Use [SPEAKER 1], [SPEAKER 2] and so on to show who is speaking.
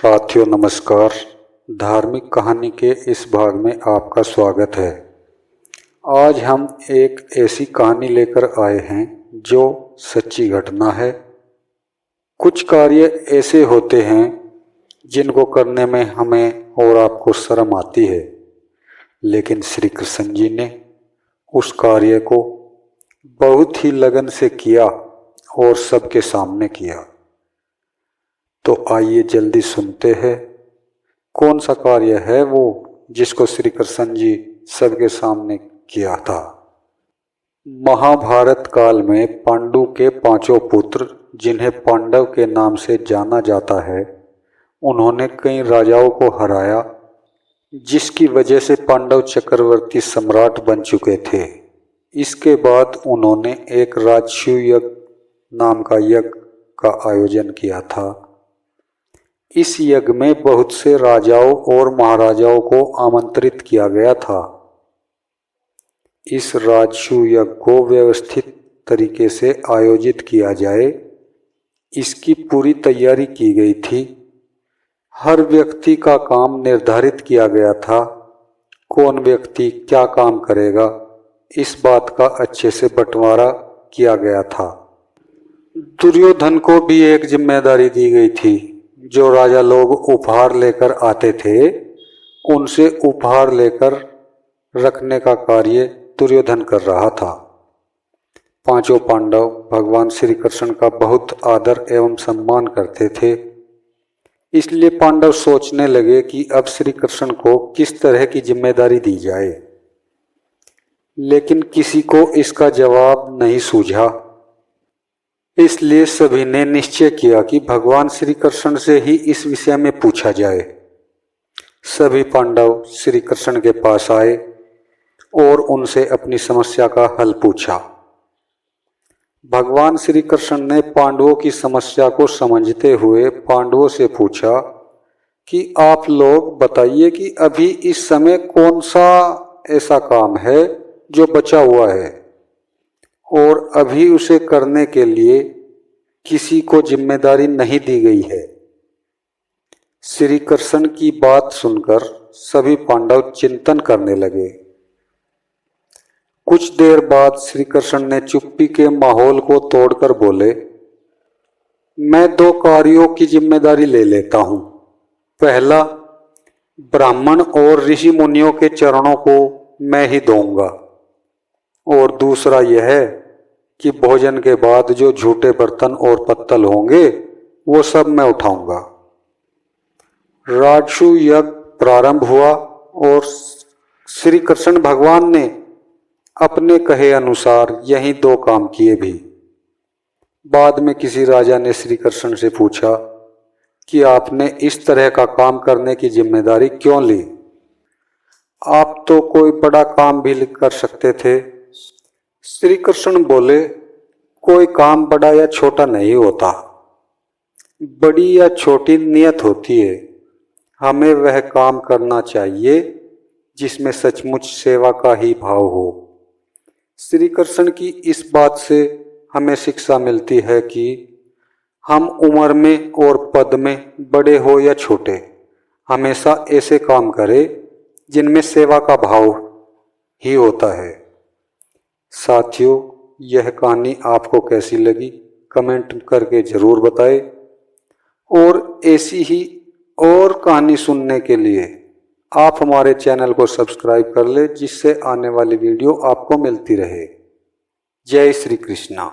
[SPEAKER 1] साथियों नमस्कार। धार्मिक कहानी के इस भाग में आपका स्वागत है। आज हम एक ऐसी कहानी लेकर आए हैं जो सच्ची घटना है। कुछ कार्य ऐसे होते हैं जिनको करने में हमें और आपको शर्म आती है, लेकिन श्री कृष्ण जी ने उस कार्य को बहुत ही लगन से किया और सबके सामने किया। तो आइए जल्दी सुनते हैं कौन सा कार्य है वो जिसको श्री कृष्ण जी सबके सामने किया था। महाभारत काल में पांडु के पांचों पुत्र, जिन्हें पांडव के नाम से जाना जाता है, उन्होंने कई राजाओं को हराया, जिसकी वजह से पांडव चक्रवर्ती सम्राट बन चुके थे। इसके बाद उन्होंने एक राजसूय यज्ञ नाम का यज्ञ का आयोजन किया था। इस यज्ञ में बहुत से राजाओं और महाराजाओं को आमंत्रित किया गया था। इस राजसूय यज्ञ को व्यवस्थित तरीके से आयोजित किया जाए, इसकी पूरी तैयारी की गई थी। हर व्यक्ति का काम निर्धारित किया गया था। कौन व्यक्ति क्या काम करेगा, इस बात का अच्छे से बंटवारा किया गया था। दुर्योधन को भी एक जिम्मेदारी दी गई थी। जो राजा लोग उपहार लेकर आते थे, उनसे उपहार लेकर रखने का कार्य दुर्योधन कर रहा था। पांचों पांडव भगवान श्री कृष्ण का बहुत आदर एवं सम्मान करते थे। इसलिए पांडव सोचने लगे कि अब श्री कृष्ण को किस तरह की जिम्मेदारी दी जाए, लेकिन किसी को इसका जवाब नहीं सूझा। इसलिए सभी ने निश्चय किया कि भगवान श्री कृष्ण से ही इस विषय में पूछा जाए। सभी पांडव श्री कृष्ण के पास आए और उनसे अपनी समस्या का हल पूछा। भगवान श्री कृष्ण ने पांडवों की समस्या को समझते हुए पांडवों से पूछा कि आप लोग बताइए कि अभी इस समय कौन सा ऐसा काम है जो बचा हुआ है और अभी उसे करने के लिए किसी को जिम्मेदारी नहीं दी गई है। श्री कृष्ण की बात सुनकर सभी पांडव चिंतन करने लगे। कुछ देर बाद श्री कृष्ण ने चुप्पी के माहौल को तोड़कर बोले, मैं दो कार्यों की जिम्मेदारी ले लेता हूं। पहला, ब्राह्मण और ऋषि मुनियों के चरणों को मैं ही धोऊंगा, और दूसरा यह है कि भोजन के बाद जो झूठे बर्तन और पत्तल होंगे वो सब मैं उठाऊंगा। राजसूय यज्ञ प्रारंभ हुआ और श्री कृष्ण भगवान ने अपने कहे अनुसार यही दो काम किए भी। बाद में किसी राजा ने श्री कृष्ण से पूछा कि आपने इस तरह का काम करने की जिम्मेदारी क्यों ली? आप तो कोई बड़ा काम भी कर सकते थे। श्री कृष्ण बोले, कोई काम बड़ा या छोटा नहीं होता, बड़ी या छोटी नियत होती है। हमें वह काम करना चाहिए जिसमें सचमुच सेवा का ही भाव हो। श्री कृष्ण की इस बात से हमें शिक्षा मिलती है कि हम उम्र में और पद में बड़े हो या छोटे, हमेशा ऐसे काम करें जिनमें सेवा का भाव ही होता है। साथियों, यह कहानी आपको कैसी लगी कमेंट करके जरूर बताएं, और ऐसी ही और कहानी सुनने के लिए आप हमारे चैनल को सब्सक्राइब कर ले, जिससे आने वाली वीडियो आपको मिलती रहे। जय श्री कृष्णा।